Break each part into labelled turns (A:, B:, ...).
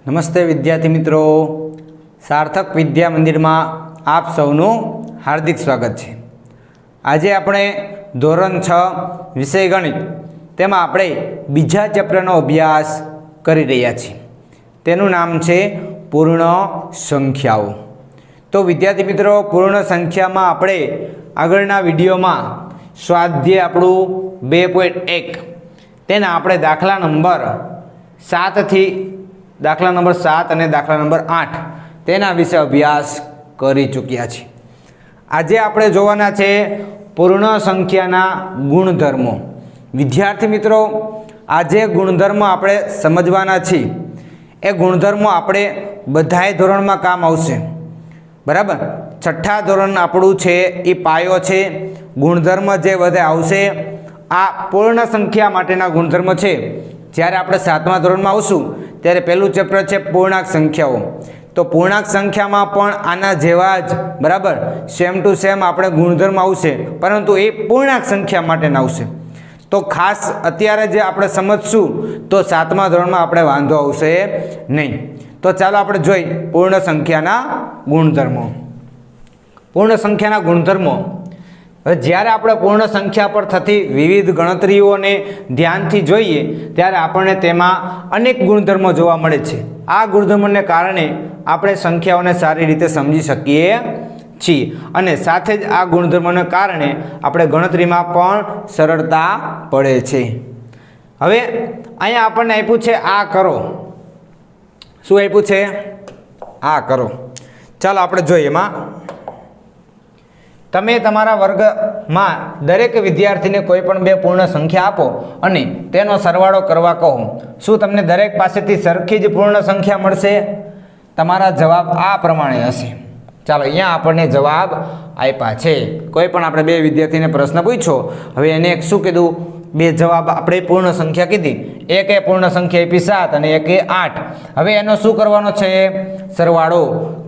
A: नमस्ते विद्यार्थी मित्रों, सार्थक विद्या मंदिर में आप सौનું हार्दिक स्वागत है। आज આપણે ધોરણ 6 વિષય ગણિત તેમાં આપણે બીજા ચેપ્ટરનો અભ્યાસ કરી રહ્યા છીએ। તેનું નામ છે પૂર્ણ સંખ્યાઓ। તો વિદ્યાર્થી મિત્રો, પૂર્ણ સંખ્યામાં આપણે આગળના વિડીયોમાં સ્વાધ્યાય આપણું 2.1 તેના આપણે દાખલા નંબર 7 થી દાખલા નંબર 7 અને દાખલા નંબર 8 તેના વિશે અભ્યાસ કરી ચૂક્યા છીએ। આજે આપણે જોવાના છે પૂર્ણ સંખ્યાના ગુણધર્મો। વિદ્યાર્થી મિત્રો, આજે ગુણધર્મો આપણે સમજવાના છીએ। એ ગુણધર્મો આપણે બધાય ધોરણમાં કામ આવશે, બરાબર। છઠ્ઠા ધોરણ આપણું છે એ પાયો છે। ગુણધર્મ જે બધે આવશે આ પૂર્ણ સંખ્યા માટેના ગુણધર્મ છે। જ્યારે આપણે 7મા ધોરણમાં આવશું ત્યારે પહેલું ચેપ્ટર છે પૂર્ણાંક સંખ્યાઓ। તો પૂર્ણાંક સંખ્યામાં પણ આના જેવા જ બરાબર સેમ ટુ સેમ આપણે ગુણધર્મ આવશે, પરંતુ એ પૂર્ણાંક સંખ્યા માટેના આવશે। તો ખાસ અત્યારે જે આપણે સમજશું તો 7મા ધોરણમાં આપણે વાંધો આવશે નહીં। તો ચાલો આપણે જોઈ પૂર્ણ સંખ્યાના ગુણધર્મો। પૂર્ણ સંખ્યાના ગુણધર્મો, હવે જ્યારે આપણે પૂર્ણ સંખ્યા પર થતી વિવિધ ગણતરીઓને ધ્યાનથી જોઈએ ત્યારે આપણને તેમાં અનેક ગુણધર્મો જોવા મળે છે। આ ગુણધર્મોને કારણે આપણે સંખ્યાઓને સારી રીતે સમજી શકીએ છીએ અને સાથે જ આ ગુણધર્મોને કારણે આપણે ગણતરીમાં પણ સરળતા પડે છે। હવે અહીંયા આપણને આપ્યું છે આ કરો। શું આપ્યું છે? આ કરો। ચાલો આપણે જોઈએ। એમાં તમે તમારા વર્ગમાં દરેક વિદ્યાર્થીને કોઈ પણ બે પૂર્ણ સંખ્યા આપો અને તેનો સરવાળો કરવા કહો। શું તમને દરેક પાસેથી સરખી જ પૂર્ણ સંખ્યા મળશે? તમારા જવાબ આ પ્રમાણે હશે। ચાલો, અહીંયા આપણને જવાબ આપ્યા છે। કોઈ પણ આપણે બે વિદ્યાર્થીને પ્રશ્ન પૂછ્યો, હવે એને એક શું કીધું? બે જવાબ આપણે પૂર્ણ સંખ્યા કીધી। એક એ પૂર્ણ સંખ્યા આપી 7 અને એક એ 8। હવે એનો શું કરવાનો છે? સરવાળો।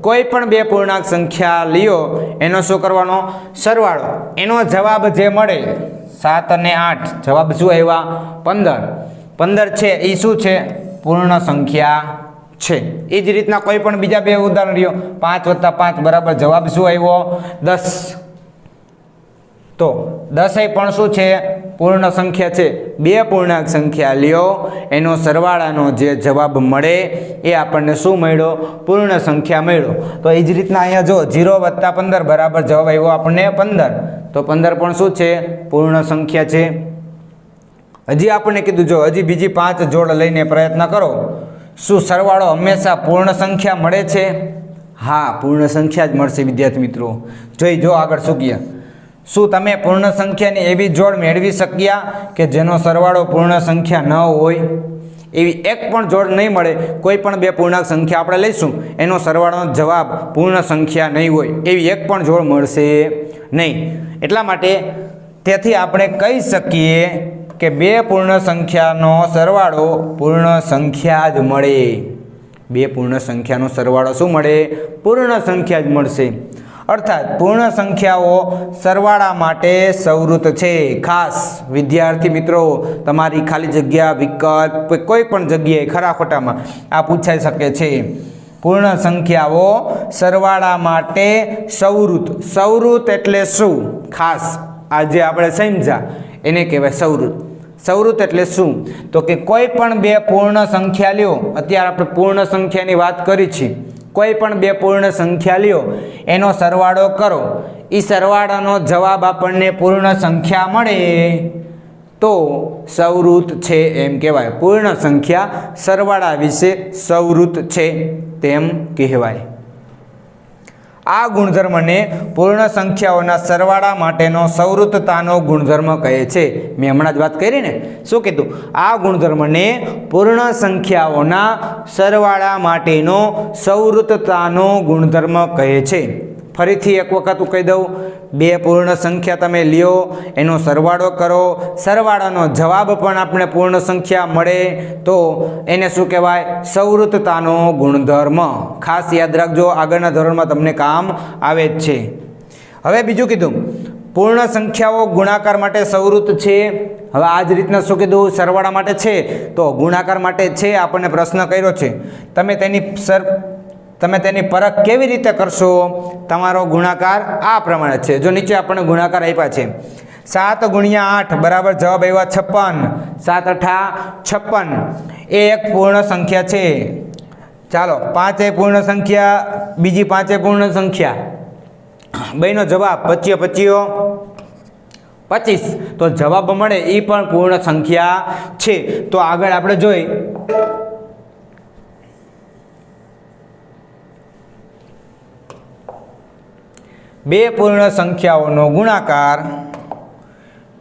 A: કોઈ પણ બે પૂર્ણાંક સંખ્યા લ્યો, એનો શું કરવાનો? સરવાળો। એનો જવાબ જે મળે 7 અને 8, જવાબ શું આવ્યા? 15। 15 છે એ શું છે? પૂર્ણ સંખ્યા છે। એ જ રીતના કોઈ પણ બીજા બે ઉદાહરણ લ્યો, 5 + 5 બરાબર જવાબ શું આવ્યો? 10। તો 10 પણ શું છે? પૂર્ણ સંખ્યા છે। બે પૂર્ણાંક સંખ્યા લ્યો, એનો સરવાળાનો જે જવાબ મળે એ આપણને શું મળ્યો? પૂર્ણ સંખ્યા મળ્યો। તો એ જ રીતના અહીંયા જો 0 + 15 બરાબર જવાબ આવ્યો આપણને 15। તો 15 પણ શું છે? પૂર્ણ સંખ્યા છે। હજી આપણને કીધું જો હજી બીજી 5 જોડ લઈને પ્રયત્ન કરો, શું સરવાળો હંમેશા પૂર્ણ સંખ્યા મળે છે? હા, પૂર્ણ સંખ્યા જ મળશે વિદ્યાર્થી મિત્રો। જોઈ જો આગળ શું કહે, શું તમે પૂર્ણ સંખ્યાની એવી જોડ મેળવી શક્યા કે જેનો સરવાળો પૂર્ણ સંખ્યા ન હોય? એવી એક પણ જોડ નહીં મળે। કોઈ પણ બે પૂર્ણાંક સંખ્યા આપણે લઈશું, એનો સરવાળાનો જવાબ પૂર્ણ સંખ્યા નહીં હોય, એવી એક પણ જોડ મળશે નહીં। એટલા માટે તેથી આપણે કહી શકીએ કે બે પૂર્ણ સંખ્યાનો સરવાળો પૂર્ણ સંખ્યા જ મળે। બે પૂર્ણ સંખ્યાનો સરવાળો શું મળે? પૂર્ણ સંખ્યા જ મળશે। અર્થાત પૂર્ણ સંખ્યાઓ સરવાળા માટે સંવૃત છે। ખાસ વિદ્યાર્થી મિત્રો, તમારી ખાલી જગ્યા વિકલ્પ કોઈ પણ જગ્યાએ ખરા ખોટામાં આ પૂછાઈ શકે છે। પૂર્ણ સંખ્યાઓ સરવાળા માટે સંવૃત। સંવૃત એટલે શું? ખાસ આજે આપણે સમજ્યા એને કહેવાય સંવૃત। સંવૃત એટલે શું? તો કે કોઈ પણ બે પૂર્ણ સંખ્યા લ્યો, અત્યારે આપણે પૂર્ણ સંખ્યાની વાત કરી છે। કોઈ પણ બે પૂર્ણ સંખ્યા લ્યો, એનો સરવાળો કરો, એ સરવાળાનો જવાબ આપણને પૂર્ણ સંખ્યા મળે તો સંવૃત છે એમ કહેવાય। પૂર્ણ સંખ્યા સરવાળા વિશે સંવૃત છે તેમ કહેવાય। આ ગુણધર્મને પૂર્ણ સંખ્યાઓના સરવાળા માટેનો સંવૃતતાનો ગુણધર્મ કહે છે। મેં હમણાં જ વાત કરી ને, શું કીધું? આ ગુણધર્મને પૂર્ણ સંખ્યાઓના સરવાળા માટેનો સંવૃતતાનો ગુણધર્મ કહે છે। ફરીથી એક વખત હું કહી દઉં, બે પૂર્ણ સંખ્યા તમે લ્યો, એનો સરવાળો કરો, સરવાળાનો જવાબ પણ આપણે પૂર્ણ સંખ્યા મળે તો એને શું કહેવાય? સંવૃતતાનો ગુણધર્મ। ખાસ યાદ રાખજો, આગળના ધોરણમાં તમને કામ આવે જ છે। હવે બીજું કીધું, પૂર્ણ સંખ્યાઓ ગુણાકાર માટે સંવૃત છે। હવે આ જ રીતના શું કીધું, સરવાળા માટે છે તો ગુણાકાર માટે છે, આપણને પ્રશ્ન કર્યો છે. તમે તેની પરખ કેવી રીતે કરશો? તમારો ગુણાકાર આ પ્રમાણે છે. જો નીચે આપણને ગુણાકાર આપ્યા છે 7 ગુણ્યા 8 બરાબર જવાબ આવ્યા 56. 7 અઠા 56 એ એક પૂર્ણ સંખ્યા છે. ચાલો 5 એ પૂર્ણ સંખ્યા, બીજી 5 એ પૂર્ણ સંખ્યા, બેનો જવાબ 25 25 તો જવાબ મળે એ પણ પૂર્ણ સંખ્યા છે. તો આગળ આપણે જોઈ બે પૂર્ણ સંખ્યાઓનો ગુણાકાર.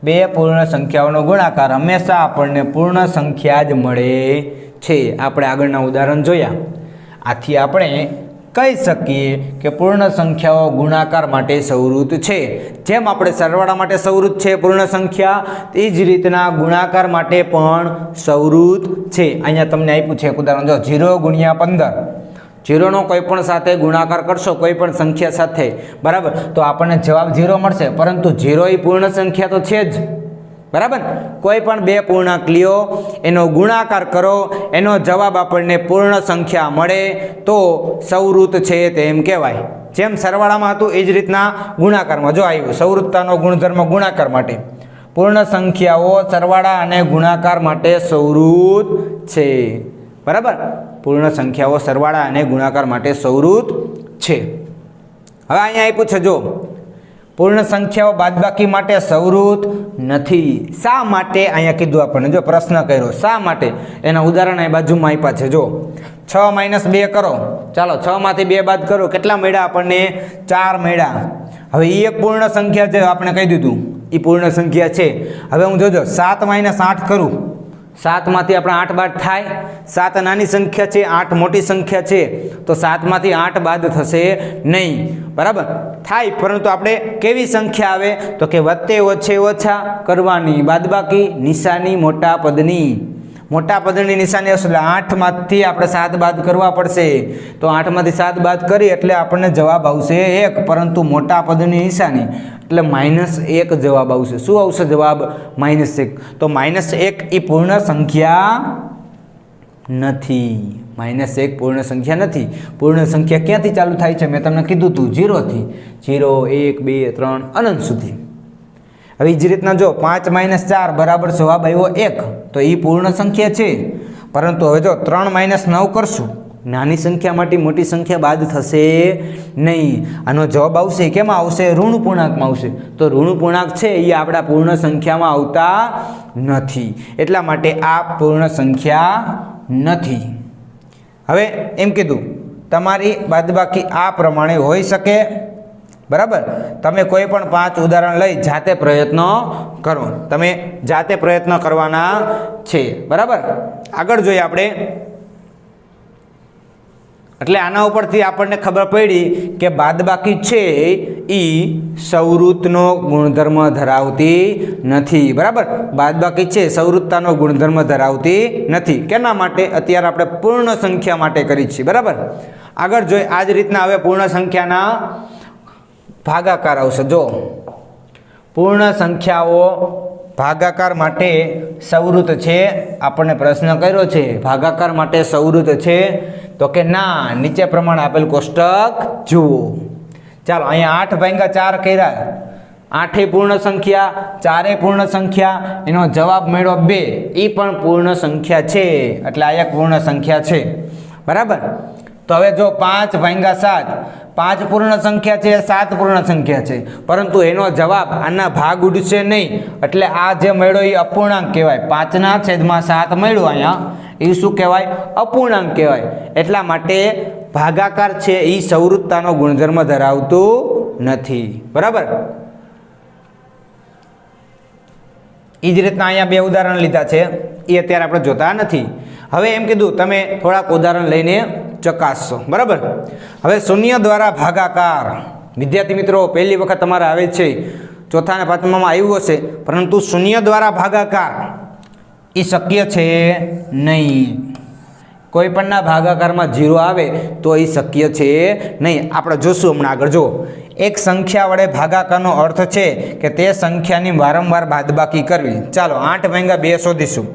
A: બે પૂર્ણ સંખ્યાઓનો ગુણાકાર હંમેશા આપણને પૂર્ણ સંખ્યા જ મળે છે. આપણે આગળના ઉદાહરણ જોયા. આથી આપણે કહી શકીએ કે પૂર્ણ સંખ્યાઓ ગુણાકાર માટે સંવૃત છે. જેમ આપણે સરવાળા માટે સંવૃત છે પૂર્ણ સંખ્યા, તે જ રીતના ગુણાકાર માટે પણ સંવૃત છે. અહીંયા તમને આપ્યું છે એક ઉદાહરણ, જો 0 ગુણ્યા 15, 0નો કોઈ પણ સાથે ગુણાકાર કરશો, કોઈ પણ સંખ્યા સાથે, બરાબર, તો આપણને જવાબ 0 મળશે. પરંતુ 0 એ પૂર્ણ સંખ્યા તો છે જ, બરાબર. કોઈ પણ બે પૂર્ણાંક લ્યો, એનો ગુણાકાર કરો, એનો જવાબ આપણને પૂર્ણ સંખ્યા મળે તો સંવૃત છે તેમ કહેવાય. જેમ સરવાળામાં હતું એ જ રીતના ગુણાકારમાં જો આવ્યું, સંવૃતતાનો ગુણધર્મ ગુણાકાર માટે. પૂર્ણ સંખ્યાઓ સરવાળા અને ગુણાકાર માટે સંવૃત છે, બરાબર. પૂર્ણ સંખ્યાઓ સરવાળા અને ગુણાકાર માટે સંવૃત છે. હવે અહીંયા આપ્યું છે જો પૂર્ણ સંખ્યાઓ બાદબાકી માટે સંવૃત નથી. શા માટે? અહીંયા કીધું આપણને, જો પ્રશ્ન કર્યો શા માટે, એના ઉદાહરણ અહીં બાજુમાં આપ્યા છે. જો 6 - 2 કરો, ચાલો 6 માંથી 2 બાદ કરો, કેટલા મળ્યા આપણને? 4 મળ્યા. હવે એ એક પૂર્ણ સંખ્યા છે, આપણે કહી દીધું એ પૂર્ણ સંખ્યા છે. હવે હું જોજો 7 - 8 કરું, 7 માંથી આપણે 8 બાદ થાય. 7 નાની સંખ્યા છે, 8 મોટી સંખ્યા છે, તો 7 માંથી 8 બાદ થશે નહીં, બરાબર થાય. પરંતુ આપણે કેવી સંખ્યા આવે તો કે વત્તે ઓછે ઓછા કરવાની, બાદબાકી નિશાની મોટા પદની, મોટા પદની નિશાની હશે એટલે 8 માંથી આપણે 7 બાદ કરવા પડશે. તો 8 માંથી 7 બાદ કરી એટલે આપણને જવાબ આવશે 1, પરંતુ મોટા પદની નિશાની એટલે -1 જવાબ આવશે. શું આવશે જવાબ? -1. તો -1 એ પૂર્ણ સંખ્યા નથી. -1 પૂર્ણ સંખ્યા નથી. પૂર્ણ સંખ્યા ક્યાંથી ચાલુ થાય છે? મેં તમને કીધું હતું 0 થી. 0 1 2 3 અનંત સુધી. હવે એ જ રીતના જો 5 - 4 બરાબર જવાબ આવ્યો 1, તો એ પૂર્ણ સંખ્યા છે. પરંતુ હવે જો 3 - 9 કરશું, નાની સંખ્યામાંથી મોટી સંખ્યા બાદ થશે નહીં. આનો જવાબ આવશે કેમાં આવશે? ઋણ પૂર્ણાંકમાં આવશે. તો ઋણ પૂર્ણાંક છે એ આપણા પૂર્ણ સંખ્યામાં આવતા નથી, એટલા માટે આ પૂર્ણ સંખ્યા નથી. હવે એમ કીધું તમારી બાદબાકી આ પ્રમાણે હોઈ શકે, બરાબર. તમે કોઈ પણ 5 ઉદાહરણ લઈ જાતે પ્રયત્ન કરો, તમે જાતે પ્રયત્ન કરવાના છે, બરાબર. આગળ જોઈએ આપણે. એટલે આના ઉપરથી આપણને ખબર પડી કે બાદબાકી છે એ સંવૃતનો ગુણધર્મ ધરાવતી નથી, બરાબર. બાદબાકી છે સંવૃતતાનો ગુણધર્મ ધરાવતી નથી. કેના માટે? અત્યારે આપણે પૂર્ણ સંખ્યા માટે કરી છીએ, બરાબર. આગળ જોઈએ આ જ રીતના હવે પૂર્ણ સંખ્યાના ભાગાકાર આવશે. જો પૂર્ણ સંખ્યાઓ ભાગાકાર માટે સંવૃત છે, આપણને પ્રશ્ન કર્યો છે ભાગાકાર માટે સંવૃત છે, તો કે ના. નીચે પ્રમાણે આપેલ કોષ્ટક જુઓ. ચાલો અહીંયા 8 / 4 કર્યા, 8 એ પૂર્ણ સંખ્યા, 4 એ પૂર્ણ સંખ્યા, એનો જવાબ મળ્યો 2, એ પણ પૂર્ણ સંખ્યા છે, એટલે આ એક પૂર્ણ સંખ્યા છે, બરાબર. તો હવે જો 5 / 7, 5 પૂર્ણ સંખ્યા છે, 7 પૂર્ણ સંખ્યા છે, પરંતુ એનો જવાબ આના ભાગ ઉડશે નહીં, એટલે આ જે મળ્યો એ અપૂર્ણાંક કહેવાય. 5/7 મળ્યું અહીંયા, એ શું કહેવાય? અપૂર્ણાંક કહેવાય. એટલા માટે ભાગાકાર છે એ સંવૃતતાનો ગુણધર્મ ધરાવતું નથી, બરાબર. એ જ રીતના અહીંયા 2 ઉદાહરણ લીધા છે, એ અત્યારે આપણે જોતા નથી. હવે એમ કીધું તમે થોડાક ઉદાહરણ લઈને ચકાસશો, બરાબર. હવે શૂન્ય દ્વારા ભાગાકાર, વિદ્યાર્થી મિત્રો પહેલી વખત તમારે આવે છે, ચોથા અને પાંચમામાં આવ્યું હશે, પરંતુ શૂન્ય દ્વારા ભાગાકાર એ શક્ય છે નહીં. કોઈપણના ભાગાકારમાં 0 આવે તો એ શક્ય છે નહીં. આપણે જોશું હમણાં આગળ. જો એક સંખ્યા વડે ભાગાકારનો અર્થ છે કે તે સંખ્યાની વારંવાર બાદબાકી કરવી. ચાલો 8 ભાગ્યા 2 શોધીશું.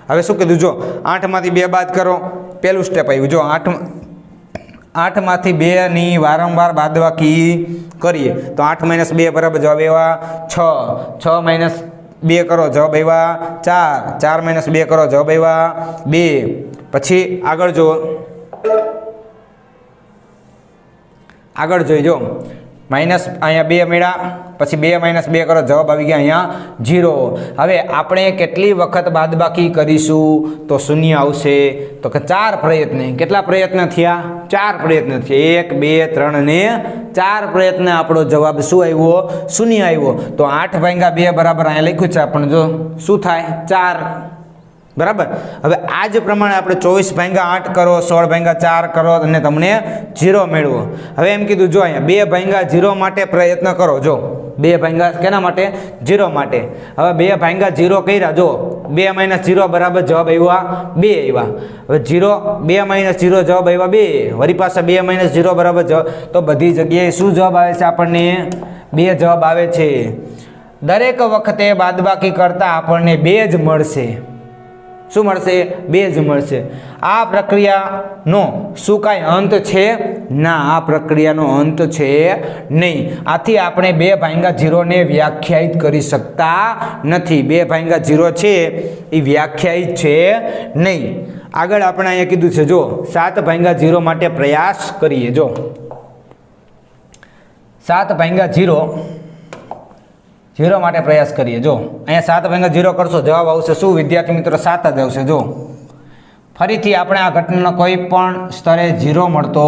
A: હવે શું કીધું? જો 8માંથી 2 બાદ કરો. પહેલું સ્ટેપ આવ્યું. જો 8માંથી 2 ની વારંવાર બાદબાકી કરીએ તો 8 - 2 બરાબર જવાબ એવા 6. 6 - 2 કરો જવાબ એવા 4. 4 - 2 કરો જવાબ એવા 2. પછી આગળ જો, આગળ જોઈજો. માઇનસ અહીંયા 2 મળ્યા, પછી 2 - 2 કરો જવાબ આવી ગયા અહીંયા 0. હવે આપણે કેટલી વખત બાદબાકી કરીશું તો શૂન્ય આવશે? તો કે 4 પ્રયત્ન. કેટલા પ્રયત્ન થયા? 4 પ્રયત્ન થયા. 1 2 3 ને 4 પ્રયત્ન આપણો જવાબ શું આવ્યો? શૂન્ય આવ્યો. તો 8 ભાગ્યા 2 બરાબર અહીંયા લખ્યું છે આપણે. જો શું થાય? 4. બરાબર. હવે આ જ પ્રમાણે આપણે 24 ભાગ્યા 8 કરો, 16 ભાગ્યા 4 કરો અને તમને 0 મેળવો. હવે એમ કીધું જો અહીંયા 2 ભાગ્યા 0 માટે પ્રયત્ન કરો. જો 2 ભાગ્યા કેના માટે? 0 માટે. હવે 2 ભાગ્યા 0 કર્યા. જો 2 - 0 બરાબર જવાબ આવ્યા 2 આવ્યા. હવે 0 2 - 0 જવાબ આવ્યા 2. વળી પાછા 2 - 0 બરાબર જવાબ. તો બધી જગ્યાએ શું જવાબ આવે છે? આપણને 2 જવાબ આવે છે. દરેક વખતે બાદબાકી કરતા આપણને 2 જ મળશે. શું મળશે? 2 જ મળશે. આ પ્રક્રિયાનો શું કાંઈ અંત છે? ના, આ પ્રક્રિયાનો અંત છે નહીં. આથી આપણે 2 ભાગ્યા 0 ને વ્યાખ્યાયિત કરી શકતા નથી. 2 ભાગ્યા 0 છે એ વ્યાખ્યાયિત છે નહીં. આગળ આપણે અહીંયા કીધું છે. જો 7 ભાગ્યા 0 માટે પ્રયાસ કરીએ. જો 7 ભાગ્યા 0 માટે પ્રયાસ કરીએ. જો અહીંયા 7 ભાગ્યા 0 કરશો જવાબ આવશે શું વિદ્યાર્થી મિત્રો? 7 જ આવશે. જો ફરીથી આપણે આ ઘટનાનો કોઈ પણ સ્તરે 0 મળતો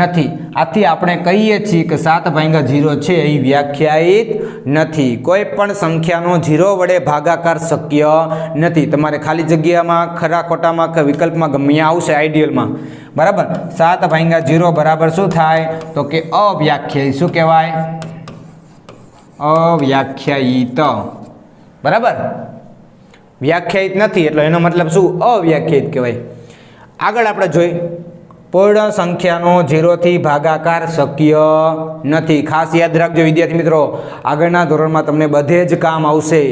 A: નથી. આથી આપણે કહીએ છીએ કે 7 ભાગ્યા 0 છે એ વ્યાખ્યાયિત નથી. કોઈ પણ સંખ્યાનો 0 વડે ભાગાકાર શક્ય નથી. તમારે ખાલી જગ્યામાં, ખરા ખોટામાં કે વિકલ્પમાં ગમે આવશે આઈડિયલમાં. બરાબર. 7 ભાગ્યા 0 બરાબર શું થાય? તો કે અવ્યાખ્યાયિત. શું કહેવાય? અવ્યાખ્યાયિત. બરાબર. વ્યાખ્યાયિત નથી એટલે એનો મતલબ શું? અવ્યાખ્યાયિત કહેવાય. આગળ આપણે જોઈ પૂર્ણ સંખ્યાનો 0 થી ભાગાકાર શક્ય નથી. ખાસ યાદ રાખજો વિદ્યાર્થી મિત્રો, આગળના ધોરણમાં તમને બધે જ કામ આવશે.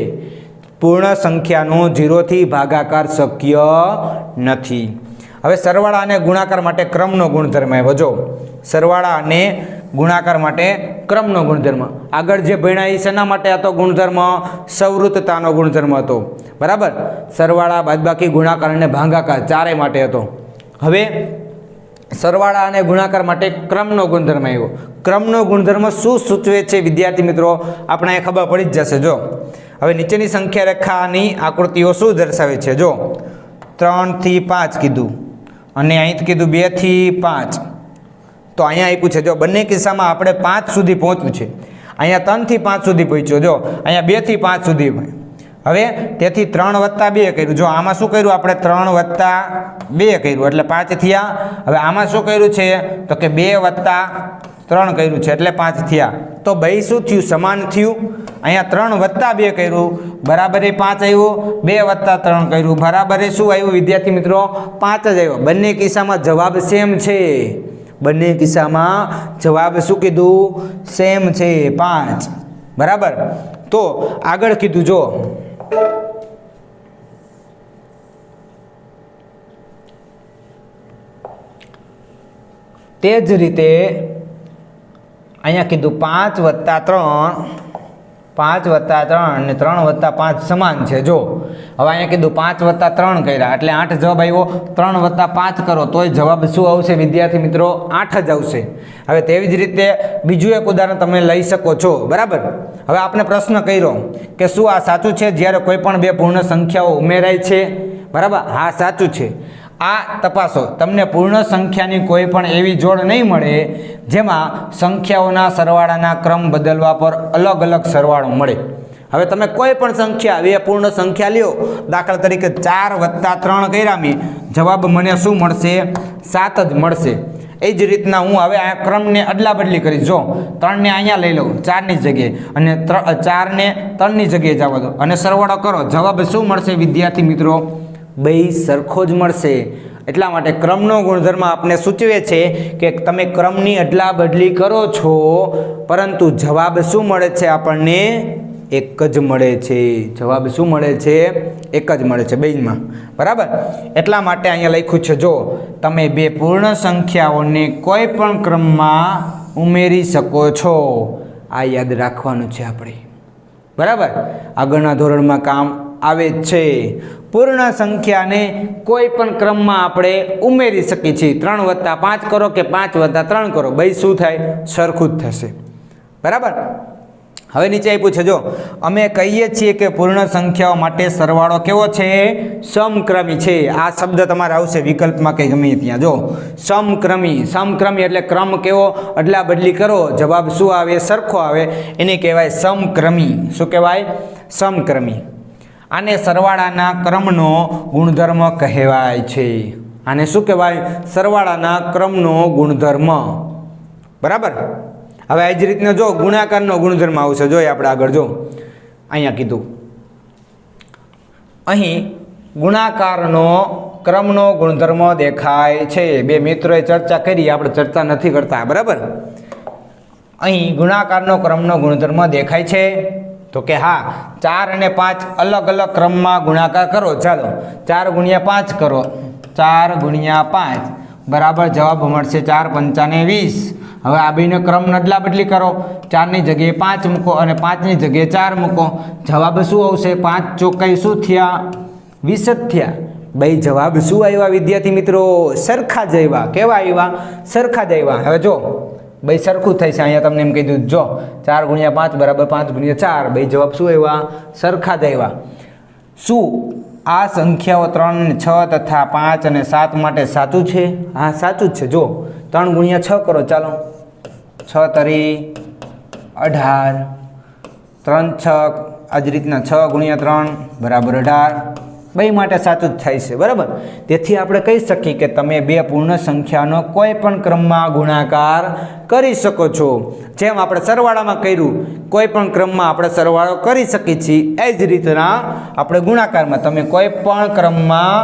A: પૂર્ણ સંખ્યાનો 0 થી ભાગાકાર શક્ય નથી. હવે સરવાળા અને ગુણાકાર માટે ક્રમનો ગુણધર્મ આવ્યો. જો સરવાળા અને ગુણાકાર માટે ક્રમનો ગુણધર્મ. આગળ જે ભણ્યા એ શેના માટે હતો ગુણધર્મ? સવૃત્તતાનો ગુણધર્મ હતો. બરાબર. સરવાળા, બાદબાકી, ગુણાકાર અને ભાગાકાર ચારેય માટે હતો. હવે સરવાળા અને ગુણાકાર માટે ક્રમનો ગુણધર્મ આવ્યો. ક્રમનો ગુણધર્મ શું સૂચવે છે વિદ્યાર્થી મિત્રો? આપણે એ ખબર પડી જ જશે. જો હવે નીચેની સંખ્યા રેખાની આકૃતિઓ શું દર્શાવે છે? જો 3 થી 5 કીધું અને અહીં કીધું 2 થી 5. તો અહીંયા આપ્યું છે. જો બંને કિસ્સામાં આપણે 5 સુધી પહોંચવું છે. અહીંયા 3 થી 5 સુધી પહોંચ્યો. જો અહીંયા 2 થી 5 સુધી. હવે તેથી 3 + 2 કર્યું. જો આમાં શું કર્યું આપણે? 3 + 2 કર્યું એટલે 5 થયા. હવે આમાં શું કર્યું છે? તો કે 2 + 3 કર્યું છે એટલે 5 થયા. તો બે શું થયું? સમાન થયું. અહીંયા 3 + 2 કર્યું બરાબર એ 5 આવ્યું. 2 + 3 કર્યું બરાબર એ શું આવ્યું વિદ્યાર્થી મિત્રો? 5 જ આવ્યો. બંને કિસ્સામાં જવાબ સેમ છે. બંને કિસ્સામાં જવાબ શું કીધું? સેમ છે, 5. બરાબર. તો આગળ કીધું જો તે જ રીતે અહીંયા કીધું 5 + 3 5 + 3 અને 3 + 5 સમાન છે. જો હવે અહીંયા કીધું 5 + 3 કર્યા એટલે 8 જવાબ આવ્યો. 3 + 5 કરો તોય જવાબ શું આવશે વિદ્યાર્થી મિત્રો? 8 જ આવશે. હવે તેવી જ રીતે બીજું એક ઉદાહરણ તમે લઈ શકો છો. બરાબર. હવે આપણે પ્રશ્ન કર્યો કે શું આ સાચું છે જ્યારે કોઈ પણ બે પૂર્ણ સંખ્યાઓ ઉમેરાય છે? બરાબર. હા, સાચું છે. આ તપાસો. તમને પૂર્ણ સંખ્યાની કોઈ પણ એવી જોડ નહીં મળે જેમાં સંખ્યાઓના સરવાળાના ક્રમ બદલવા પર અલગ અલગ સરવાળો મળે. હવે તમે કોઈ પણ સંખ્યા, બે પૂર્ણ સંખ્યા લ્યો, દાખલા તરીકે 4 + 3 કર્યા મેં, જવાબ મને શું મળશે? 7 જ મળશે. એ જ રીતના હું હવે આ ક્રમને અદલા બદલી કરીશ. જો 3 ને અહીંયા લઈ લઉં 4 ની જગ્યાએ અને 4 ને 3 ની જગ્યાએ જવા દો અને સરવાળો કરો. જવાબ શું મળશે વિદ્યાર્થી મિત્રો? બે સરખો જ મળશે. એટલા માટે ક્રમનો ગુણધર્મ આપને સૂચવે છે કે તમે ક્રમની અદલા બદલી કરો છો પરંતુ જવાબ શું મળે છે આપણને? એક જ મળે છે. જવાબ શું મળે છે? એક જ મળે છે બેયમાં. બરાબર. એટલા માટે અહીંયા લખ્યું છે જો તમે બે પૂર્ણ સંખ્યાઓને કોઈ પણ ક્રમમાં ઉમેરી શકો છો. આ યાદ રાખવાનું છે આપણે. બરાબર. આગળના ધોરણમાં કામ આવે છે. પૂર્ણ સંખ્યાને કોઈ પણ ક્રમમાં આપણે ઉમેરી શકીએ છીએ. 3 + 5 કરો કે 5 + 3 કરો, ભાઈ શું થાય? સરખું જ થશે. બરાબર. હવે નીચે આપ્યું છે જો અમે કહીએ છીએ કે પૂર્ણ સંખ્યાઓ માટે સરવાળો કેવો છે? સમક્રમી છે. આ શબ્દ તમારે આવશે વિકલ્પમાં કે ગમે ત્યાં. જો સમક્રમી. સમક્રમી એટલે ક્રમ કેવો? અદલા બદલી કરો, જવાબ શું આવે? સરખો આવે. એને કહેવાય સમક્રમી. શું કહેવાય? સમક્રમી. આને સરવાળાના ક્રમનો ગુણધર્મ કહેવાય છે. આને શું કહેવાય? સરવાળાના ક્રમનો ગુણધર્મ. બરાબર. હવે આ જ રીતના જો ગુણાકારનો ગુણધર્મ આવશે. જોઈએ આપણે આગળ. જો અહીંયા કીધું, અહીં ગુણાકારનો ક્રમનો ગુણધર્મ દેખાય છે. બે મિત્રોએ ચર્ચા કરી, આપણે ચર્ચા નથી કરતા. બરાબર. અહીં ગુણાકારનો ક્રમનો ગુણધર્મ દેખાય છે તો કે હા. 4 અને 5 અલગ અલગ ક્રમમાં ગુણાકાર કરો. ચાલો 4 × 5 કરો. 4 × 5 બરાબર જવાબ મળશે 4 × 5 = 20. હવે આ બેનો ક્રમ અદલા બદલી કરો. 4 ની જગ્યાએ 5 મૂકો અને 5 ની જગ્યાએ 4 મૂકો. જવાબ શું આવશે? 5 ચોક શું થયા? 20 જ થયા. ભાઈ જવાબ શું આવ્યા વિદ્યાર્થી મિત્રો? સરખા જ આવ્યા. કેવા આવ્યા? સરખા જ આવ્યા. હવે જો ભાઈ સરખું થાય છે. અહીંયા તમને એમ કીધું જો 4 × 5 = 5 × 4. ભાઈ જવાબ શું આવ્યા? સરખા જ આવ્યા. શું આ સંખ્યાઓ 3, 6 તથા 5 અને 7 માટે સાચું છે? હા, સાચું જ છે. જો 3 × 6 કરો. ચાલો 6 તરી 18. 3 6 આ જ રીતના 6 × 3 = 18. બે માટે સાચું જ થાય છે. બરાબર. તેથી આપણે કહી શકીએ કે તમે બે પૂર્ણ સંખ્યાનો કોઈ પણ ક્રમમાં ગુણાકાર કરી શકો છો. જેમ આપણે સરવાળામાં કર્યું, કોઈ પણ ક્રમમાં આપણે સરવાળો કરી શકીએ છીએ. એ જ રીતના આપણે ગુણાકારમાં તમે કોઈ પણ ક્રમમાં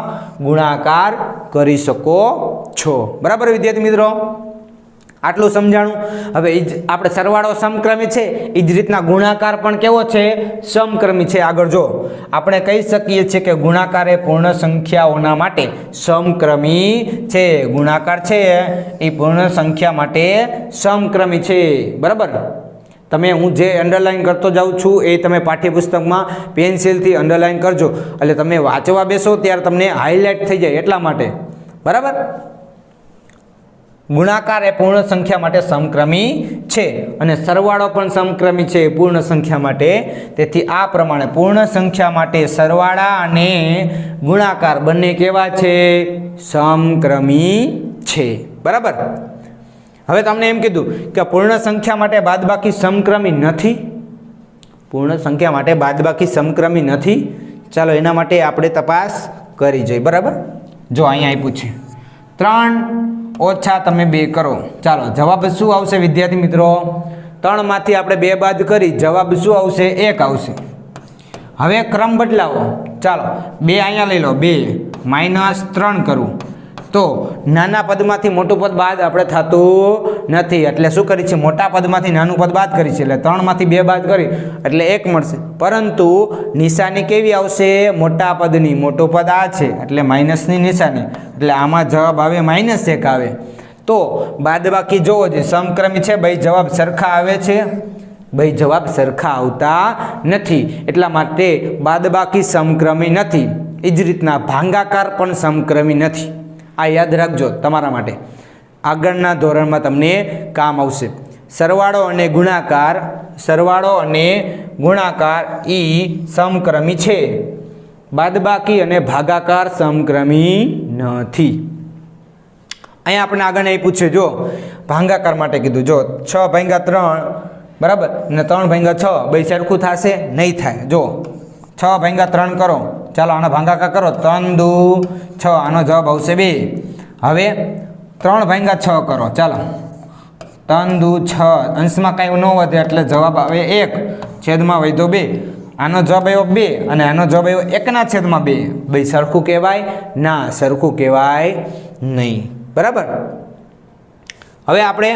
A: ગુણાકાર કરી શકો છો. બરાબર વિદ્યાર્થી મિત્રો? આટલું સમજાણું. હવે આપણે સરવાળો સમક્રમી છે, એ જ રીતના ગુણાકાર પણ કેવો છે? સમક્રમી છે. આગળ જો આપણે કહી શકીએ છીએ કે ગુણાકાર એ પૂર્ણ સંખ્યાઓના માટે સમક્રમી છે. ગુણાકાર છે એ પૂર્ણ સંખ્યા માટે સમક્રમી છે. બરાબર. તમે હું જે અંડરલાઈન કરતો જાઉં છું એ તમે પાઠ્યપુસ્તકમાં પેન્સિલથી અંડરલાઈન કરજો. એટલે તમે વાંચવા બેસો ત્યારે તમને હાઇલાઇટ થઈ જાય એટલા માટે. બરાબર. ગુણાકાર એ પૂર્ણ સંખ્યા માટે સમક્રમી છે અને સરવાળો પણ સમક્રમી છે પૂર્ણ સંખ્યા માટે. તેથી આ પ્રમાણે પૂર્ણ સંખ્યા માટે સરવાળા અને ગુણાકાર બંને કેવા છે? સમક્રમી છે. બરાબર. હવે તમને એમ કીધું કે પૂર્ણ સંખ્યા માટે બાદબાકી સમક્રમી નથી. પૂર્ણ સંખ્યા માટે બાદબાકી સમક્રમી નથી. ચાલો એના માટે આપણે તપાસ કરી જોઈએ. બરાબર. જો અહીંયા આપ્યું છે 3 ઓછા તમે 2 કરો. ચાલો જવાબ શું આવશે વિદ્યાર્થી મિત્રો? 3 માંથી આપણે 2 બાદ કરી, જવાબ શું આવશે? 1 આવશે. હવે ક્રમ બદલાવો. ચાલો 2 અહીંયા લઈ લો. 2 - 3 કરું તો નાના પદમાંથી મોટું પદ બાદ આપણે થતું નથી. એટલે શું કરી છે? મોટા પદમાંથી નાનું પદ બાદ કરી છે. એટલે 3 માંથી 2 બાદ કરી એટલે 1 મળશે. પરંતુ નિશાની કેવી આવશે? મોટા પદની. મોટું પદ આ છે એટલે માઇનસની નિશાની. એટલે આમાં જવાબ આવે -1 આવે. તો બાદબાકી જોવો છે સમક્રમી છે. ભાઈ જવાબ સરખા આવે છે? ભાઈ જવાબ સરખા આવતા નથી. એટલા માટે બાદબાકી સમક્રમી નથી. એ જ રીતના ભાગાકાર પણ સમક્રમી નથી. આ યાદ રાખજો તમારા માટે. આગળના ધોરણમાં તમને કામ આવશે. સરવાળો અને ગુણાકાર. સરવાળો અને ગુણાકાર એ સમક્રમી છે. બાદબાકી અને ભાગાકાર સમક્રમી નથી. અહીંયા આપણે આગળ એ પૂછે જો ભાગાકાર માટે કીધું. જો 6 / 3 બરાબર ને 3 / 6 બે સરખું થશે? નહીં થાય. જો 6 / 3 કરો. ચાલો આનો ભાગાકાર કરો. 3 × 2 = 6. આનો જવાબ આવશે 2. હવે 3 / 6 કરો. ચાલો 3 × 2 = 6. અંશમાં કાંઈ ન વધે એટલે જવાબ આવે 1. છેદમાં વધ્યો 2. આનો જવાબ આવ્યો 2 અને આનો જવાબ આવ્યો 1/2. ભાઈ સરખું કહેવાય? ના, સરખું કહેવાય નહીં. બરાબર. હવે આપણે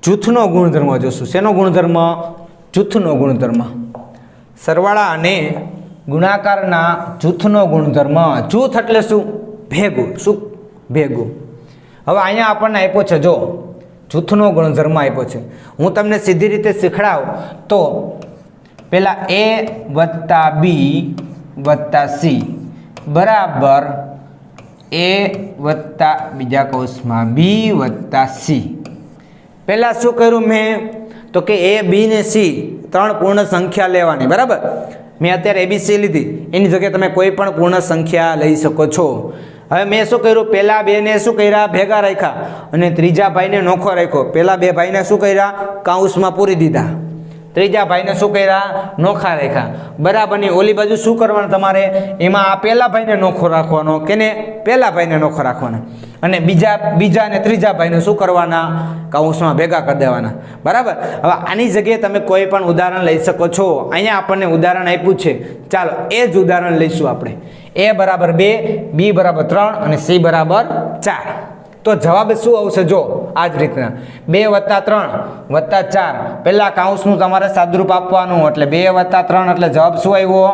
A: જૂથનો ગુણધર્મ જોશું. શેનો ગુણધર્મ? જૂથનો ગુણધર્મ. સરવાળા અને ગુણાકારના જૂથનો ગુણધર્મ. જૂથ એટલે શું? ભેગું. શું? ભેગું. હવે અહીંયા આપણને આપ્યો છે, જો જૂથનો ગુણધર્મ આપ્યો છે. હું તમને સીધી રીતે શીખડાવું તો પેલા A + B + C બરાબર A + બીજા કૌંસમાં B + C. પહેલાં શું કર્યું મેં? તો કે A, B ને C 3 પૂર્ણ સંખ્યા લેવાની. બરાબર. મેં અત્યારે ABC લીધી, એની જગ્યાએ તમે કોઈ પણ પૂર્ણ સંખ્યા લઈ શકો છો. હવે મેં શું કર્યું? પહેલા 2 ને શું કર્યા? ભેગા રાખ્યા અને ત્રીજા ભાઈને નોખો રાખ્યો. પહેલા 2 ભાઈને શું કર્યા? કૌંસમાં પૂરી દીધા. ત્રીજા ભાઈને શું કર્યા? નોખા રાખ્યા. બરાબરની ઓલી બાજુ શું કરવાનું તમારે? એમાં આ પહેલા ભાઈને નોખો રાખવાનો કે ને પહેલા ભાઈને નોખો રાખવાના અને બીજા અને ત્રીજા ભાઈને શું કરવાના? કૌંસમાં ભેગા કરી દેવાના. બરાબર. હવે આની જગ્યાએ તમે કોઈ પણ ઉદાહરણ લઈ શકો છો. અહીંયા આપણને ઉદાહરણ આપ્યું છે, ચાલો એ જ ઉદાહરણ લઈશું આપણે. A = 2, B = 3 અને C = 4. તો જવાબ શું આવશે? જો આ જ રીતના 2 + 3 + 4. પહેલા કૌંસનું તમારે સાદુરૂપ આપવાનું, એટલે 2 + 3 એટલે જવાબ શું આવ્યો?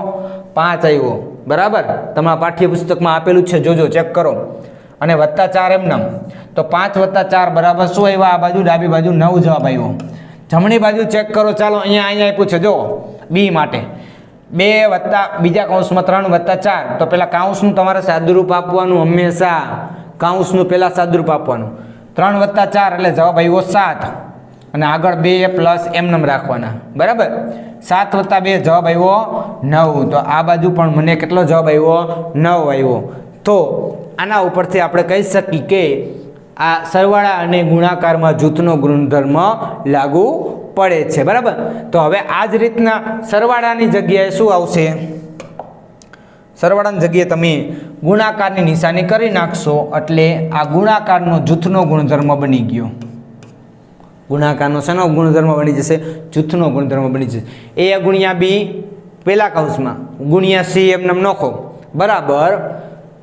A: 5 આવ્યો. બરાબર. તમારા પાઠ્યપુસ્તકમાં આપેલું છે, જોજો, ચેક કરો. અને +4 એમનેમ. તો 5 + 4 બરાબર શું આવ્યા? આ બાજુ ડાબી બાજુ 9 જવાબ આવ્યો. જમણી બાજુ ચેક કરો. ચાલો અહીંયા આપ્યું છે, જો B માટે 2 બીજા કૌંસમાં 3 + 4. તો પેલા કૌંસનું તમારે સાદુરૂપ આપવાનું હંમેશા. કૌંસનું પહેલાં સાદુરૂપ આપવાનું. 3 + 4 એટલે જવાબ આવ્યો 7 અને આગળ 2 + એમનેમ રાખવાના. બરાબર. 7 + 2 જવાબ આવ્યો 9. તો આ બાજુ પણ મને કેટલો જવાબ આવ્યો? 9 આવ્યો. તો આના ઉપરથી આપણે કહી શકીએ કે આ સરવાળા અને ગુણાકારમાં જૂથનો ગુણધર્મ લાગુ પડે છે. બરાબર. તો હવે આ જ રીતના સરવાળાની જગ્યાએ શું આવશે? સરવાળાની જગ્યાએ તમે ગુણાકારની નિશાની કરી નાખશો એટલે આ ગુણાકારનો જૂથનો ગુણધર્મ બની ગયો. ગુણાકારનો શેનો ગુણધર્મ બની જશે? જૂથનો ગુણધર્મ બની જશે. A × B પહેલા કૌંસમાં × C એમને નોખો. બરાબર.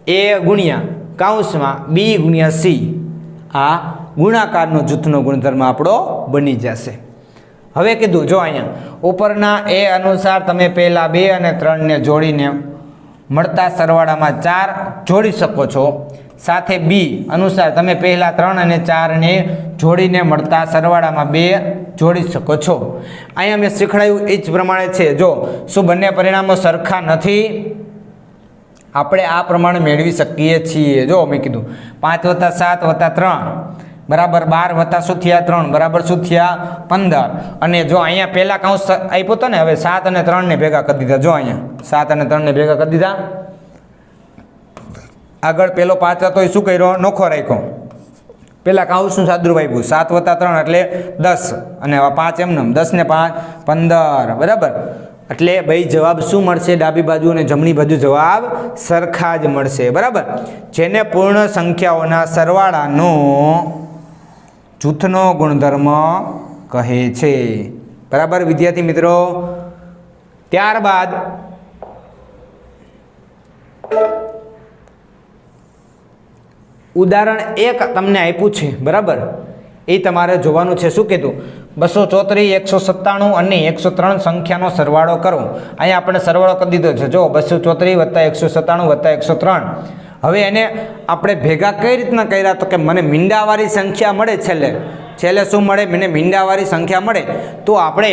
A: A × કૌંસમાં B × C. આ ગુણાકારનો જૂથનો ગુણધર્મ આપણો બની જશે. હવે કીધું, જો અહીંયા ઉપરના A અનુસાર તમે પહેલા 2 અને 3 ને જોડીને મળતા સરવાળામાં 4 જોડી શકો છો. સાથે B અનુસાર તમે પહેલા 3 અને 4 ને જોડીને મળતા સરવાળામાં 2 જોડી શકો છો. અહીંયા મેં શીખવાડ્યું એ જ પ્રમાણે છે. જો શું બંને પરિણામો સરખા નથી? આપણે આ પ્રમાણે મેળવી શકીએ છીએ. જો મેં કીધું 5 + 7 + 3 બરાબર 12 + શું થયા? 3 બરાબર શું થયા? 15. અને જો અહીંયા પહેલા કૌંસ આપ્યો હતો ને, હવે 7 અને 3 ને ભેગા કરી દીધા. જો અહીંયા 7 અને 3 ને ભેગા કરી દીધા. આગળ પેલો 5 હતો એ શું કર્યો? નોખો રાખ્યો. પહેલા કૌંસનું સાદુરૂપ આપ્યું 7 + 3 એટલે 10 અને 5 એમનેમ 10 ને 5 15. બરાબર. એટલે ભાઈ જવાબ શું મળશે? ડાબી બાજુ અને જમણી બાજુ જવાબ સરખા જ મળશે. બરાબર. જેને પૂર્ણ સંખ્યાઓના સરવાળાનો જૂથનો ગુણધર્મ કહે છે. બરાબર વિદ્યાર્થી મિત્રો. ત્યારબાદ ઉદાહરણ 1 તમને આપ્યું છે. બરાબર. એ તમારે જોવાનું છે. શું કીધું? 234, 197 અને 103 સંખ્યાનો સરવાળો કરો. અહીંયા આપણે સરવાળો કરી દીધો છે. જો 234 + 197 + 103. હવે એને આપણે ભેગા કઈ રીતના કર્યા? તો કે મને મીંડાવાળી સંખ્યા મળે. છેલ્લે શું મળે? મને મીંડાવાળી સંખ્યા મળે. તો આપણે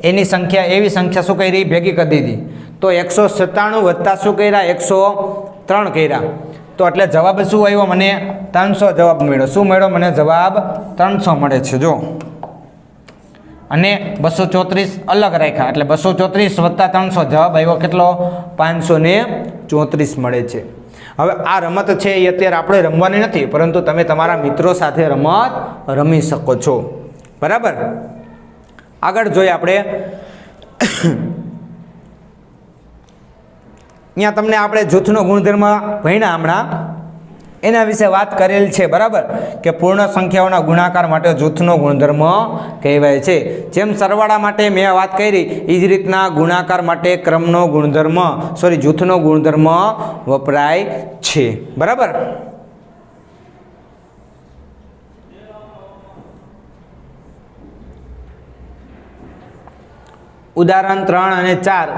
A: એની સંખ્યા, એવી સંખ્યા શું કરી? ભેગી કરી દીધી. તો 197 + શું કર્યા? 103 કર્યા. તો એટલે જવાબ શું આવ્યો? મને 300 જવાબ મળ્યો. શું મળ્યો? મને જવાબ 300 મળે છે. જો અને 234 અલગ રાખ્યા એટલે 234 + 300 જવાબ આવ્યો કેટલો? 534 મળે છે. હવે આ રમત છે એ અત્યારે આપણે રમવાની નથી, પરંતુ તમે તમારા મિત્રો સાથે રમત રમી શકો છો. બરાબર. આગળ જોઈએ આપણે. અહીંયા તમને આપણે જૂથનો ગુણધર્મ ભણ્યા હમણાં. એના વિશે વાત કરેલ છે, બરાબર, કે પૂર્ણ સંખ્યાઓના ગુણાકાર માટે જૂથનો ગુણધર્મ કહેવાય છે. જેમ સરવાળા માટે મેં વાત કરી એ જ રીતના ગુણાકાર માટે ક્રમનો ગુણધર્મ જૂથનો ગુણધર્મ વપરાય છે, બરાબર. ઉદાહરણ 3 અને 4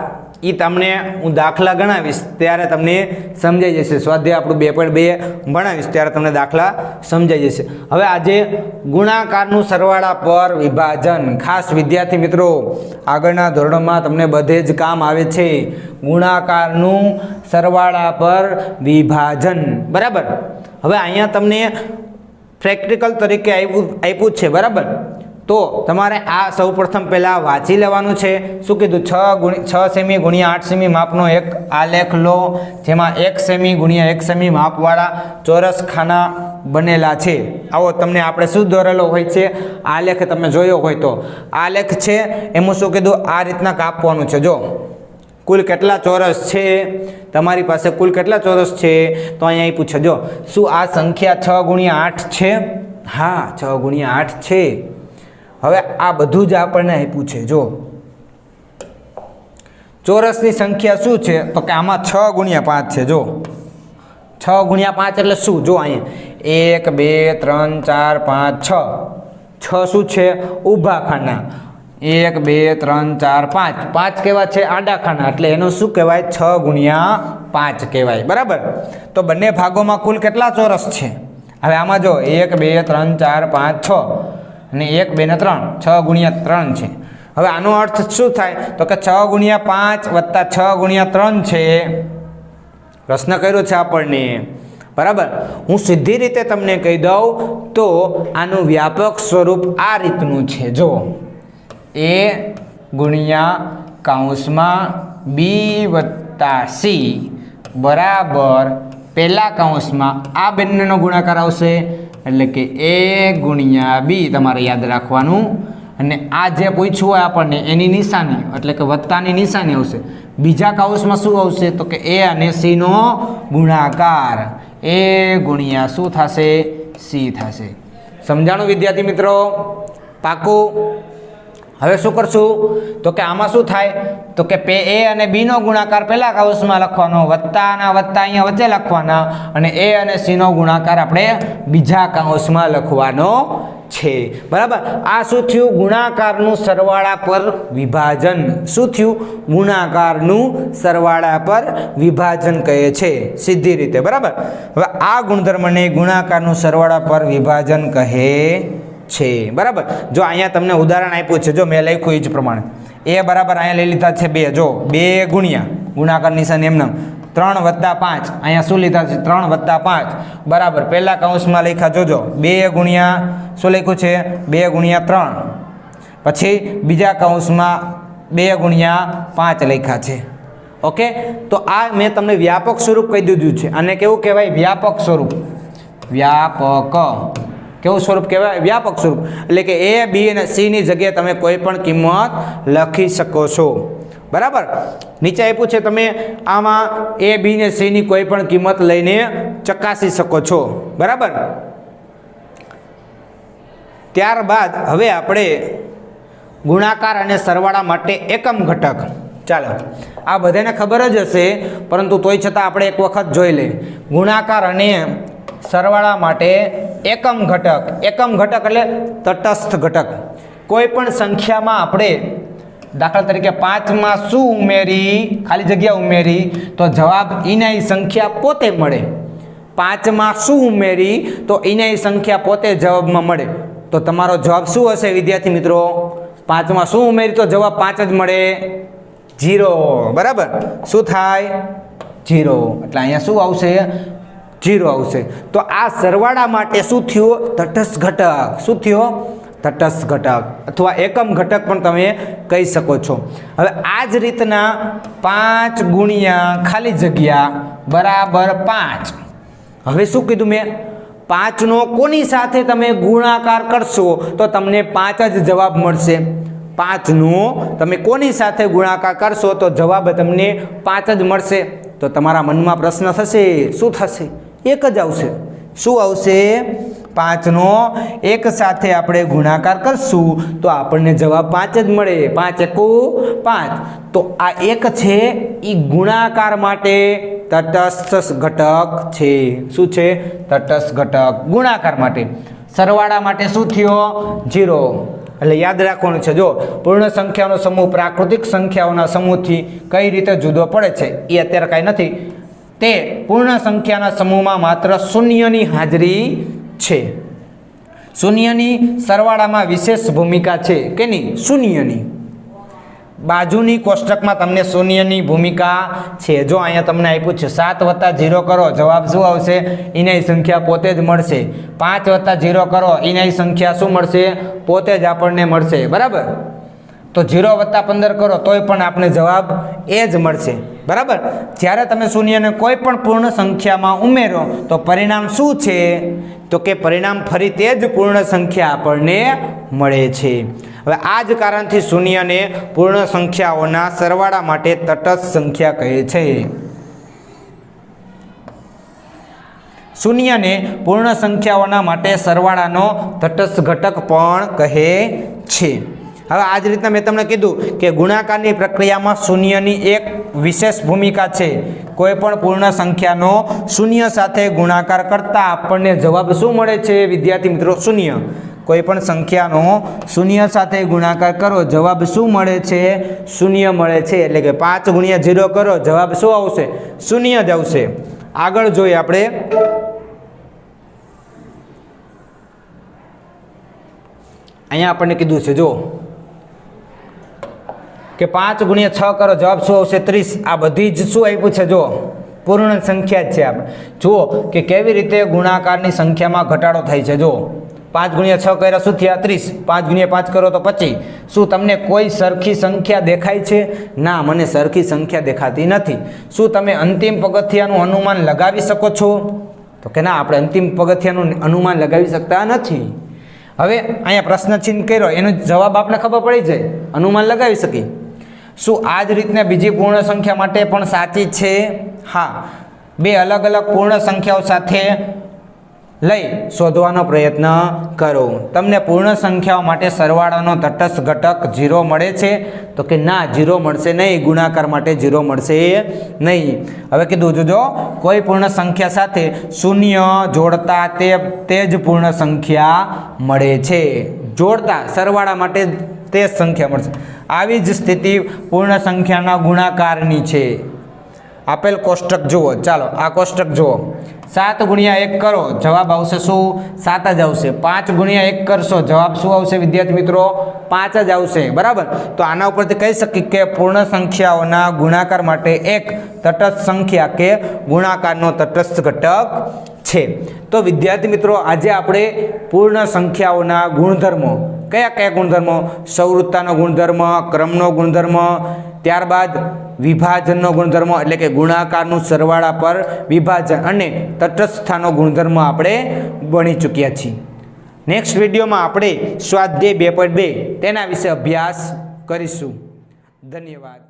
A: એ તમને હું દાખલા ગણાવીશ ત્યારે તમને સમજાઈ જશે. સ્વાધ્યાય આપણું 2.2 ભણાવીશ ત્યારે તમને દાખલા સમજાઈ જશે. હવે આજે ગુણાકારનું સરવાળા પર વિભાજન, ખાસ વિદ્યાર્થી મિત્રો આગળના ધોરણોમાં તમને બધે જ કામ આવે છે. ગુણાકારનું સરવાળા પર વિભાજન, બરાબર. હવે અહીંયા તમને પ્રેક્ટિકલ તરીકે આપ્યું છે, બરાબર. તો તમારે આ સૌપ્રથમ પહેલાં વાંચી લેવાનું છે. શું કીધું? 6 સેમી ગુણ્યા 8 સેમી માપનો એક આલેખ લો, જેમાં 1 સેમી ગુણ્યા 1 સેમી માપવાળા ચોરસ ખાના બનેલા છે. આવો તમને આપણે શું દોરેલો હોય છે? આલેખ તમે જોયો હોય તો આલેખ છે. એમાં શું કીધું? આ રીતના કાપવાનું છે. જો કુલ કેટલા ચોરસ છે તમારી પાસે, કુલ કેટલા ચોરસ છે તો અહીંયા પૂછે, જો શું આ સંખ્યા 6 ગુણ્યા 8 છે? હા, 6 ગુણ્યા 8 છે. હવે આ બધું જ આપણને આપ્યું છે. જો ચોરસની સંખ્યા શું છે તો કે આમાં 6 ગુણ્યા 5 છે. જો 6 ગુણ્યા 5 એટલે શું? જો અહીંયા 1 2 3 4 5 6. 6 શું છે? ઊભા ખાના. 1 2 3 4 5. 5 કેવા છે? આડા ખાના. એટલે એનું શું કહેવાય? 6 ગુણ્યા 5 કહેવાય, બરાબર. તો બંને ભાગોમાં કુલ કેટલા ચોરસ છે? હવે આમાં જો 1 2 3 4 5 6 અને 1 2 ને 3, 6 ગુણ્યા 3 છે. હવે આનો અર્થ શું થાય તો કે 6 ગુણ્યા 5 વત્તા 6 ગુણ્યા 3 છે. પ્રશ્ન કર્યો છે આપણને, બરાબર. હું સીધી રીતે તમને કહી દઉં તો આનું વ્યાપક સ્વરૂપ આ રીતનું છે. જો a ગુણ્યા કૌંસમાં b વત્તા c બરાબર પહેલા કૌંસમાં આ બંનેનો ગુણાકાર આવશે, એટલે કે a ગુણ્યા b તમારે યાદ રાખવાનું. અને આ જે પૂછ્યું હોય આપણને એની નિશાની એટલે કે વત્તાની નિશાની આવશે. બીજા કૌંસમાં શું આવશે તો કે a અને c નો ગુણાકાર. a ગુણ્યા શું થશે? c થશે. સમજાણું વિદ્યાર્થી મિત્રો? પાકું? હવે શું કરશું તો કે આમાં શું થાય તો કે a અને b નો ગુણાકાર પહેલા કૌંસમાં લખવાનો, વત્તાના વત્તા અહીંયા વચ્ચે લખવાના, અને a અને c નો ગુણાકાર આપણે બીજા કૌંસમાં લખવાનો છે, બરાબર. આ શું થયું? ગુણાકારનું સરવાળા પર વિભાજન. શું થયું? ગુણાકારનું સરવાળા પર વિભાજન કહે છે સીધી રીતે, બરાબર. હવે આ ગુણધર્મને ગુણાકારનું સરવાળા પર વિભાજન કહે છે, બરાબર. જો અહીંયા તમને ઉદાહરણ આપ્યું છે, જો મેં લખ્યું એ જ પ્રમાણે a બરાબર અહીંયા લઈ લીધા છે 2. જો 2 ગુણ્યા ગુણાકાર નિશાન એમને 3 વત્તા 5, અહીંયા શું લીધા છે? 3 વત્તા 5 બરાબર પહેલા કૌંસમાં લખ્યા. જોજો 2 ગુણ્યા શું લખ્યું છે? 2 ગુણ્યા 3. પછી બીજા કૌંસમાં 2 ગુણ્યા 5 લખ્યા છે. ઓકે, તો આ મેં તમને વ્યાપક સ્વરૂપ કહી દીધું છે. અને કેવું કહેવાય? વ્યાપક સ્વરૂપ. વ્યાપક કેવું સ્વરૂપ કહેવાય? વ્યાપક સ્વરૂપ. એટલે કે a b અને c ની જગ્યાએ તમે કોઈ પણ કિંમત લખી શકો છો, બરાબર. નીચે આપ્યું છે, તમે આમાં a b ને c ની કોઈ પણ કિંમત લઈને ચકાસી શકો છો, બરાબર. ત્યારબાદ હવે આપણે ગુણાકાર અને સરવાળા માટે એકમ ઘટક. ચાલો, આ બધાને ખબર જ હશે, પરંતુ તોય છતાં આપણે એક વખત જોઈ લઈએ. ગુણાકાર અને સરવાળા માટે એકમ ઘટક. એકમ ઘટક એટલે તટસ્થ ઘટક. કોઈ પણ સંખ્યામાં આપણે દાખલા તરીકે 5માં શું ઉમેરી, ખાલી જગ્યા ઉમેરી તો જવાબ એની સંખ્યા પોતે મળે. 5માં શું ઉમેરી તો એની સંખ્યા પોતે જવાબમાં મળે. તો તમારો જવાબ શું હશે વિદ્યાર્થી મિત્રો? 5માં શું ઉમેરી તો જવાબ 5 જ મળે? 0, બરાબર. શું થાય? 0. એટલે અહીંયા શું આવશે? 0 આવશે. તો આ સરવાળા માટે શું થયું? તટસ્થ ઘટક. શું થયો? તટસ્થ ઘટક અથવા એકમ ઘટક પણ તમે કહી શકો છો. હવે આ જ રીતના 5 ગુણ્યા ખાલી જગ્યા બરાબર 5. હવે શું કીધું મેં? 5નો કોની સાથે તમે ગુણાકાર કરશો તો તમને 5 જ જવાબ મળશે. 5નો તમે કોની સાથે ગુણાકાર કરશો તો જવાબ તમને 5 જ મળશે. તો તમારા મનમાં પ્રશ્ન થશે, શું થશે? 1 જ આવશે. શું આવશે? 5 નો એક સાથે આપણે ગુણાકાર કરશું તો આપણને જવાબ 5 જ મળે. 5 એકુ 5. તો આ 1 છે એ ગુણાકાર માટે તટસ્થ ઘટક છે. શું છે? તટસ્થ ઘટક. ગુણાકાર માટે. સરવાળા માટે શું થયો? 0. એટલે યાદ રાખવાનું છે, જો પૂર્ણ સંખ્યાનો સમૂહ પ્રાકૃતિક સંખ્યાઓના સમૂહથી કઈ રીતે જુદો પડે છે એ અત્યારે કાંઈ નથી. તે પૂર્ણ સંખ્યાના સમૂહમાં માત્ર શૂન્યની હાજરી છે. શૂન્યની સરવાળામાં વિશેષ ભૂમિકા છે. કેની? શૂન્યની. બાજુની કોષ્ટકમાં તમને શૂન્યની ભૂમિકા છે. જો અહીંયા તમને આપ્યું છે 7 + 0 કરો, જવાબ શું આવશે? એની સંખ્યા પોતે જ મળશે. 5 + 0 કરો, એની સંખ્યા શું મળશે? પોતે જ આપણને મળશે. બરાબર? તો 0 + 15 કરો તોય પણ આપણે જવાબ એ જ મળશે. બરાબર? જ્યારે તમે શૂન્યને કોઈ પણ પૂર્ણ સંખ્યામાં ઉમેરો તો પરિણામ શું છે? તો કે પરિણામ ફરી તે જ પૂર્ણ સંખ્યા આપણને મળે છે. હવે આ જ કારણથી શૂન્યને પૂર્ણ સંખ્યાઓના સરવાળા માટે તટસ્થ સંખ્યા કહે છે. શૂન્યને પૂર્ણ સંખ્યાઓના માટે સરવાળાનો તટસ્થ ઘટક પણ કહે છે. હવે આ જ રીતના મેં તમને કીધું કે ગુણાકારની પ્રક્રિયામાં શૂન્યની એક વિશેષ ભૂમિકા છે. કોઈ પણ પૂર્ણ સંખ્યાનો શૂન્ય સાથે ગુણાકાર કરતા આપણને જવાબ શું મળે છે વિદ્યાર્થી મિત્રો? શૂન્ય. કોઈ પણ સંખ્યાનો શૂન્ય સાથે ગુણાકાર કરો, જવાબ શું મળે છે? શૂન્ય મળે છે. એટલે કે 5 × 0 કરો, જવાબ શું આવશે? શૂન્ય જ આવશે. આગળ જોઈએ આપણે. અહીંયા આપણને કીધું છે, જો કે 5 × 6 કરો, જવાબ શું આવશે? 30. આ બધી જ શું આપ્યું છે? જો પૂર્ણ સંખ્યા જ છે. આપણે જુઓ કે કેવી રીતે ગુણાકારની સંખ્યામાં ઘટાડો થાય છે. જો 5 × 6 કર્યા શું થયા? 30. 5 × 5 કરો તો 25. શું તમને કોઈ સરખી સંખ્યા દેખાય છે? ના, મને સરખી સંખ્યા દેખાતી નથી. શું તમે અંતિમ પગથિયાનું અનુમાન લગાવી શકો છો? તો કે ના, આપણે અંતિમ પગથિયાનું અનુમાન લગાવી શકતા નથી. હવે અહીંયા પ્રશ્ન ચિહ્ન કર્યો, એનો જવાબ આપણે ખબર પડી જાય, અનુમાન લગાવી શકીએ. શું આ જ રીતના બીજી પૂર્ણ સંખ્યા માટે પણ સાચી છે? હા. 2 અલગ અલગ પૂર્ણ સંખ્યાઓ સાથે લઈ શોધવાનો પ્રયત્ન કરો. તમને પૂર્ણ સંખ્યાઓ માટે સરવાળાનો તટસ્થ ઘટક 0 મળે છે? તો કે ના, 0 મળશે નહીં. ગુણાકાર માટે 0 મળશે નહીં. હવે કીધું જોજો, કોઈ પૂર્ણ સંખ્યા સાથે શૂન્ય જોડતા તે જ પૂર્ણ સંખ્યા મળે છે. જોડતા સરવાળા માટે તે જ સંખ્યા મળશે. આવી જ સ્થિતિ પૂર્ણ સંખ્યાના ગુણાકારની છે. આપેલ કોષ્ટક જુઓ. ચાલો આ કોષ્ટક જુઓ. 7 × 1 કરો, જવાબ આવશે શું? 7 જ આવશે. 5 × 1 કરશો, જવાબ શું આવશે વિદ્યાર્થી મિત્રો? 5 જ આવશે. બરાબર? તો આના ઉપરથી કહી શકીએ કે પૂર્ણ સંખ્યાઓના ગુણાકાર માટે એક તટસ્થ સંખ્યા કે ગુણાકારનો તટસ્થ ઘટક છે. તો વિદ્યાર્થી મિત્રો, આજે આપણે પૂર્ણ સંખ્યાઓના ગુણધર્મો, કયા કયા ગુણધર્મો? સૌવૃત્તાનો ગુણધર્મ, ક્રમનો ગુણધર્મ, ત્યારબાદ વિભાજનનો ગુણધર્મ એટલે કે ગુણાકારનું સરવાળા પર વિભાજન, અને તટસ્થતાનો ગુણધર્મ આપણે ભણી ચૂક્યા છીએ. નેક્સ્ટ વિડીયોમાં આપણે સ્વાધ્યાય 2.2 તેના વિશે અભ્યાસ કરીશું. ધન્યવાદ.